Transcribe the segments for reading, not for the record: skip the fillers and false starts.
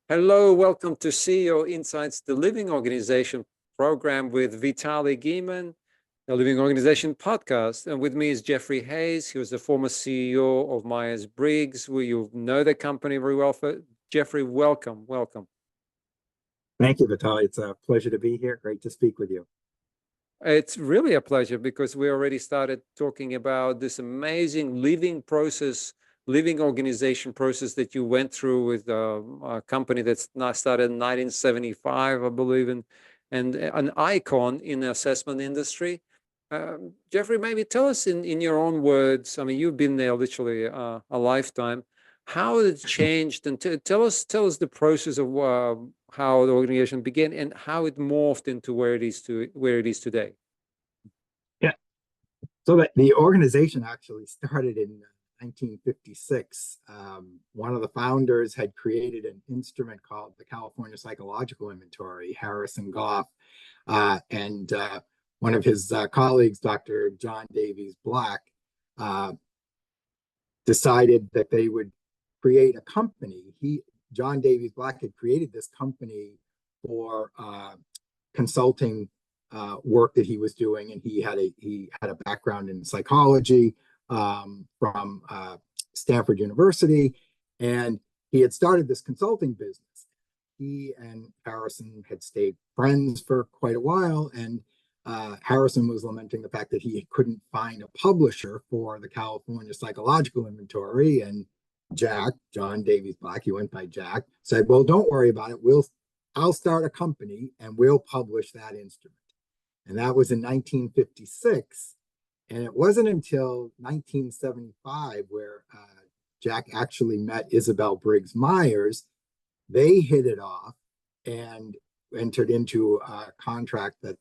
Hello, welcome to CEO Insights, the Living Organization program with Vitaly Gieman, the Living Organization podcast. And with me is Jeffrey Hayes. He was the former CEO of Myers-Briggs. You know the company very well. Jeffrey, welcome. Thank you, Vitaly. It's a pleasure to be here. Great to speak with you. It's really a pleasure because we already started talking about this amazing living organization process that you went through with a company that's not started in 1975, I believe, and an icon in the assessment industry. Jeffrey, maybe tell us in your own words. I mean, you've been there literally a lifetime. How it changed, and tell us the process of how the organization began and how it morphed into where it is today. Yeah. So the organization actually started in 1956. One of the founders had created an instrument called the California Psychological Inventory, Harrison Goff, and one of his colleagues, Dr. John Davies Black, decided that they would create a company. John Davies Black had created this company for consulting work that he was doing, and he had a background in psychology from Stanford University, and he had started this consulting business. He and Harrison had stayed friends for quite a while, and Harrison was lamenting the fact that he couldn't find a publisher for the California Psychological Inventory, and John Davies Black, he went by Jack, said, "Well, don't worry about it. I'll start a company and we'll publish that instrument." And that was in 1956. And it wasn't until 1975 where Jack actually met Isabel Briggs Myers. They hit it off and entered into a contract that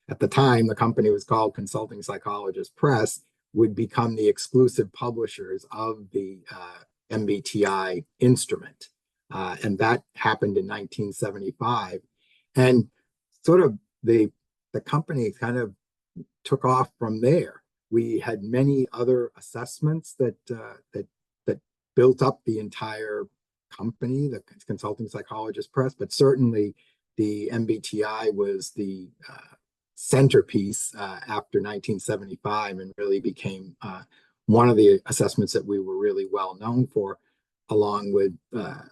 at the time, the company was called Consulting Psychologist Press, would become the exclusive publishers of the MBTI instrument. And that happened in 1975. And sort of the company kind of took off from there. We had many other assessments that built up the entire company, the Consulting Psychologist Press, but certainly the MBTI was the centerpiece after 1975 and really became one of the assessments that we were really well known for, along with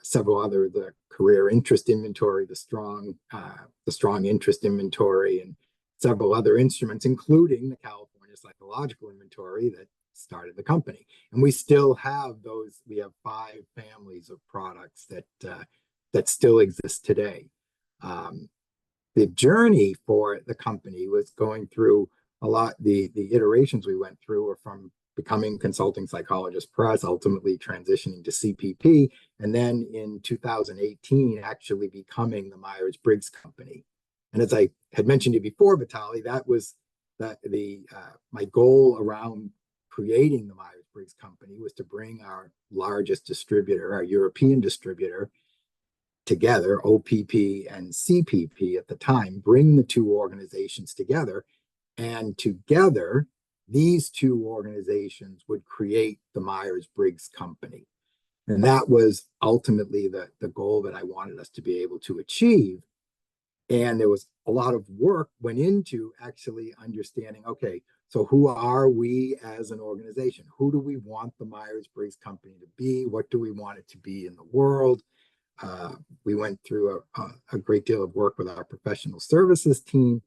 several other, the career interest inventory, the strong interest inventory, and several other instruments, including the California Psychological Inventory that started the company. And we still have those. We have 5 families of products that still exist today. The journey for the company was going through a lot. The iterations we went through were from becoming Consulting Psychologist Press, ultimately transitioning to CPP, and then in 2018 actually becoming the Myers-Briggs Company. And as I had mentioned to you before, Vitaly, that was my goal around creating the Myers-Briggs Company was to bring our largest distributor, our European distributor, together, OPP and CPP at the time, bring the two organizations together, and together these two organizations would create the Myers-Briggs Company. And that was ultimately the goal that I wanted us to be able to achieve. And there was a lot of work went into actually understanding, okay, so who are we as an organization? Who do we want the Myers-Briggs Company to be? What do we want it to be in the world? We went through a great deal of work with our professional services team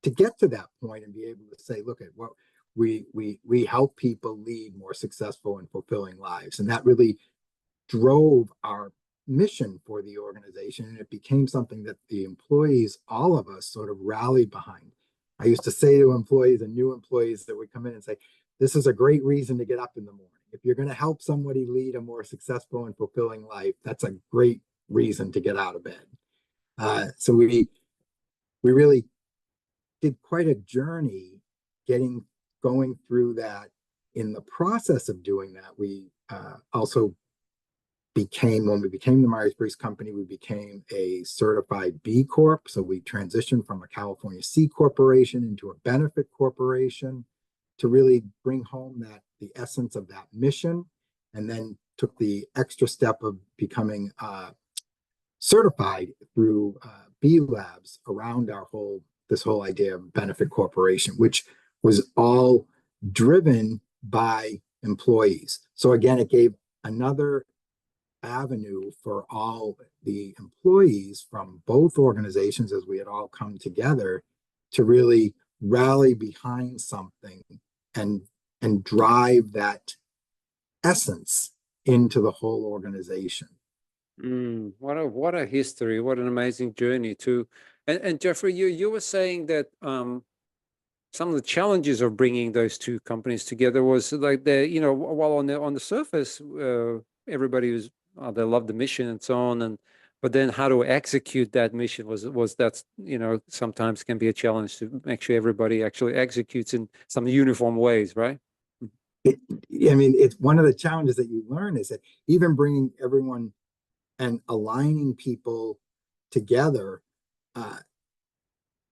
to get to that point and be able to say, look at what we help people lead more successful and fulfilling lives. And that really drove our mission for the organization. And it became something that the employees, all of us, sort of rallied behind. I used to say to employees and new employees that would come in and say, this is a great reason to get up in the morning. If you're going to help somebody lead a more successful and fulfilling life, that's a great reason to get out of bed. So we really did quite a journey going through that. In the process of doing that, we also when we became the Myers-Briggs Company, we became a certified B Corp. So we transitioned from a California C Corporation into a benefit corporation to really bring home the essence of that mission, and then took the extra step of becoming certified through B Labs around this whole idea of benefit corporation, which was all driven by employees. So again, it gave another avenue for all the employees from both organizations, as we had all come together, to really rally behind something and drive that essence into the whole organization. What a history! What an amazing journey too. And Jeffrey, you were saying that some of the challenges of bringing those two companies together was like while on the surface everybody was they loved the mission and so on, and but then how to execute that mission was that's sometimes can be a challenge to make sure everybody actually executes in some uniform ways, right? It, I mean, it's one of the challenges that you learn is that even bringing everyone and aligning people together, uh,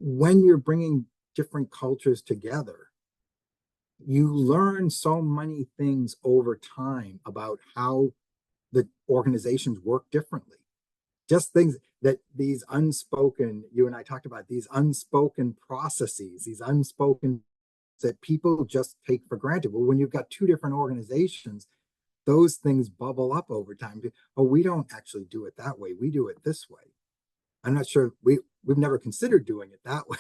when you're bringing different cultures together, you learn so many things over time about how the organizations work differently. Just things that these unspoken, you and I talked about these unspoken processes, these unspoken that people just take for granted. Well, when you've got two different organizations, those things bubble up over time. Oh, we don't actually do it that way. We do it this way. I'm not sure we've never considered doing it that way.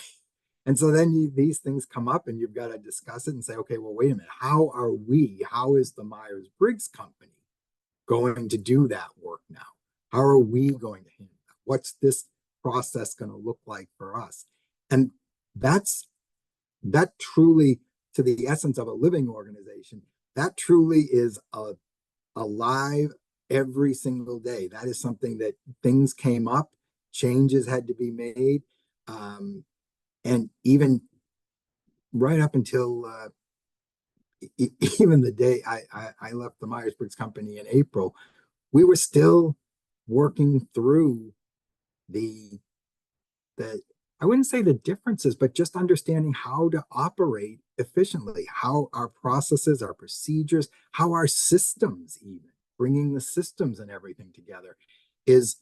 And so then these things come up and you've got to discuss it and say, okay, well, wait a minute. How is the Myers-Briggs company going to do that work now? How are we going to handle that? What's this process going to look like for us? And that truly, to the essence of a living organization, that truly is alive every single day. That is something that things came up, changes had to be made. And even right up until even the day I left the Myers-Briggs company in April, we were still working through the I wouldn't say the differences, but just understanding how to operate efficiently, how our processes, our procedures, how our systems, even bringing the systems and everything together, it's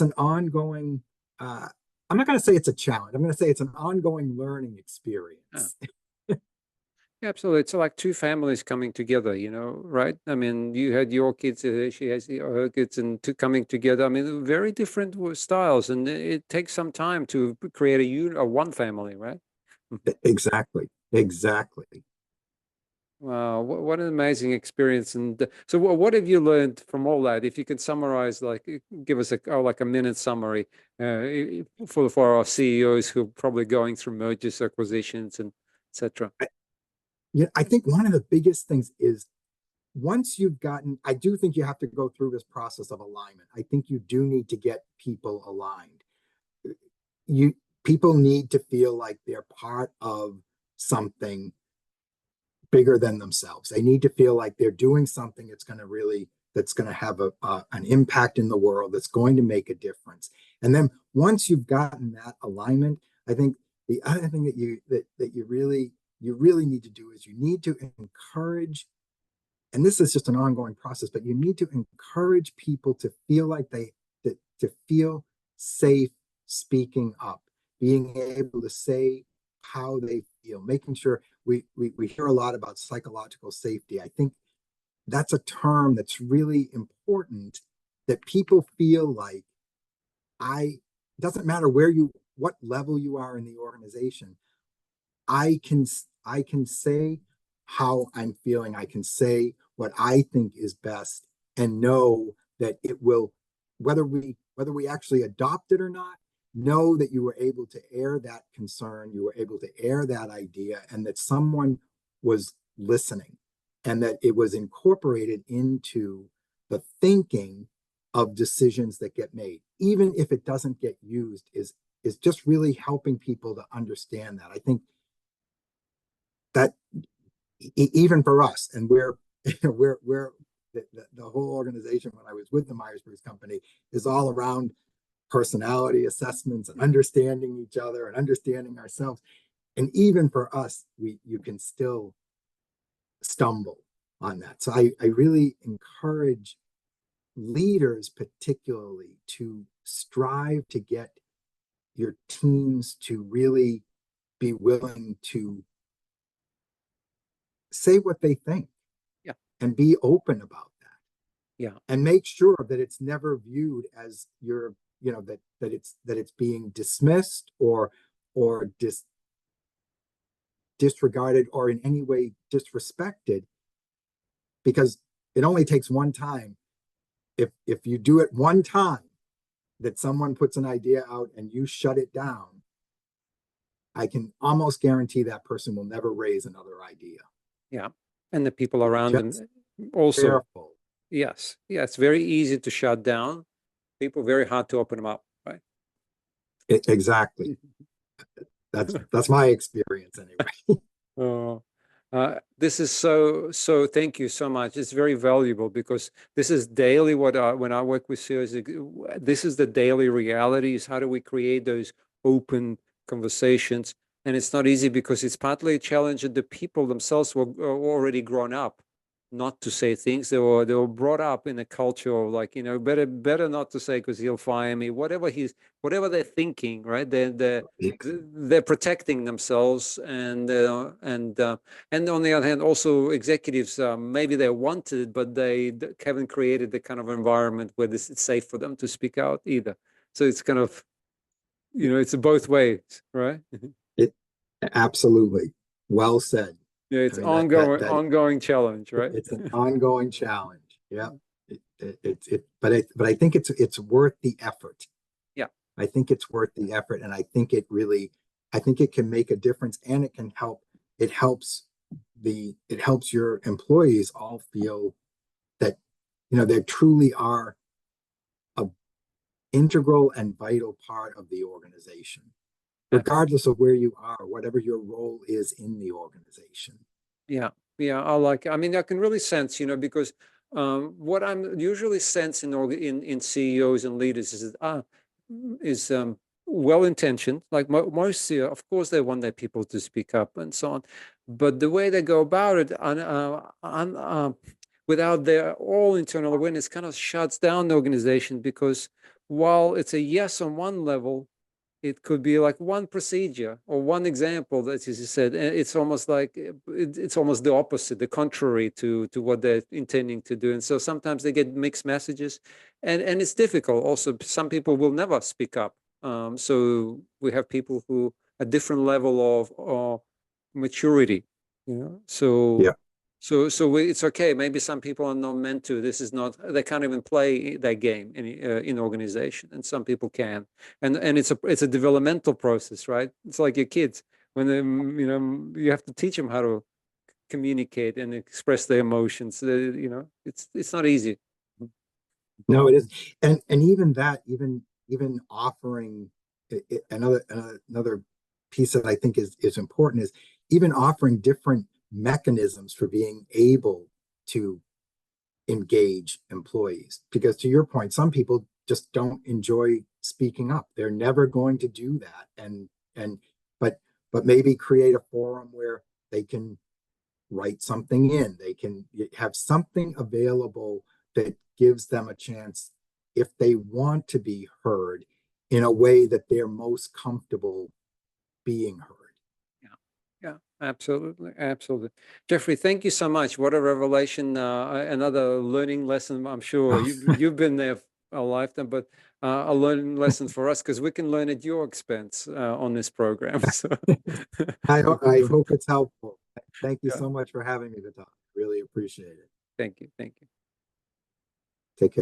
an ongoing. I'm not going to say it's a challenge. I'm going to say it's an ongoing learning experience. Yeah, absolutely. It's like two families coming together, right? I mean, you had your kids, she has her kids, and coming together. I mean, very different styles, and it takes some time to create a one family, right? Exactly. Exactly. Wow, what an amazing experience! And so, what have you learned from all that? If you could summarize, like, give us like a minute summary for our CEOs who are probably going through mergers, acquisitions, and etc. Yeah, I think one of the biggest things is once I do think you have to go through this process of alignment. I think you do need to get people aligned. You People need to feel like they're part of something bigger than themselves. They need to feel like they're doing something that's going to have an impact in the world, that's going to make a difference. And then once you've gotten that alignment, I think the other thing that you really need to do is you need to encourage, and this is just an ongoing process, but you need to encourage people to feel like to feel safe speaking up, being able to say how they feel, making sure we hear a lot about psychological safety. I think that's a term that's really important, that people feel like it doesn't matter what level you are in the organization. I can I can say how I'm feeling. I can say what I think is best and know that it will, whether we actually adopt it or not, know that you were able to air that concern, you were able to air that idea, and that someone was listening, and that it was incorporated into the thinking of decisions that get made, even if it doesn't get used, is just really helping people to understand that. I think that even for us, and we're the whole organization, when I was with the Myers-Briggs company, is all around personality assessments and understanding each other and understanding ourselves. And even for us, you can still stumble. on that. So I really encourage leaders particularly to strive to get your teams to really be willing to say what they think Yeah. and be open about that, Yeah. and make sure that it's never viewed as you're, that it's being dismissed or disregarded or in any way disrespected, because it only takes one time. If you do it one time, that someone puts an idea out and you shut it down, I can almost guarantee that person will never raise another idea. Yeah. And the people So around them just also. careful. Yes. Yeah. It's very easy to shut down people, very hard to open them up, right? Exactly. That's my experience anyway. Oh, this is so thank you so much. It's very valuable because this is daily what when I work with CEOs, this is the daily reality is how do we create those open conversations? And it's not easy because it's partly a challenge that the people themselves were already grown up not to say things. They were brought up in a culture of like, better not to say because he'll fire me. Whatever they're thinking, right? They're protecting themselves, and on the other hand, also executives, maybe they wanted, but they haven't created the kind of environment where it's safe for them to speak out either. So it's kind of, it's both ways, right? It absolutely well said. Yeah, I it's mean ongoing challenge, right? it's an ongoing challenge. Yeah. But I think it's worth the effort. Yeah, I think it's worth the effort, and I think it can make a difference, and it helps your employees all feel that they truly are a integral and vital part of the organization, regardless of where you are, whatever your role is in the organization. yeah, yeah. I mean, I can really sense, because what I'm usually sensing in CEOs and leaders is well-intentioned. Like most, of course, they want their people to speak up and so on, but the way they go about it, without their all internal awareness, kind of shuts down the organization because while it's a yes on one level, it could be like one procedure or one example that as you said, it's almost like it's almost the opposite, the contrary to what they're intending to do. And so sometimes they get mixed messages, and it's difficult. Also, some people will never speak up. So we have people who a different level of maturity, so Yeah. it's okay. Maybe some people are not meant to. This is not. They can't even play that game in organization, and some people can. And it's a developmental process, right? It's like your kids when they, you have to teach them how to communicate and express their emotions. It's not easy. No, it is. And even that, even offering another piece that I think is important is even offering different mechanisms for being able to engage employees. Because to your point, some people just don't enjoy speaking up. They're never going to do that. And but maybe create a forum where they can write something in. They can have something available that gives them a chance, if they want to be heard, in a way that they're most comfortable being heard. Yeah, yeah, absolutely, absolutely. Jeffrey, thank you so much. What a revelation! Another learning lesson. I'm sure you've been there a lifetime, but a learning lesson for us because we can learn at your expense on this program. So, I hope it's helpful. Thank you yeah, so much for having me to talk. Really appreciate it. thank you, thank you. Take care.